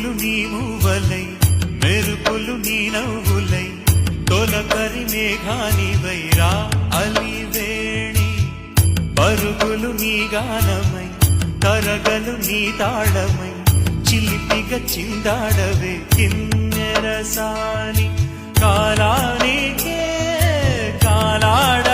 పువ్వులు నీ మూవలై మెరుపులు నీ నవ్వులై తొలకరి మేఘానివై రా అలివేణి పరుగులు నీ గానమై తరగలు నీ తాళమై చిలిపిగా చిందాడవే కిన్నెరసాని కాలానికే కాలాడ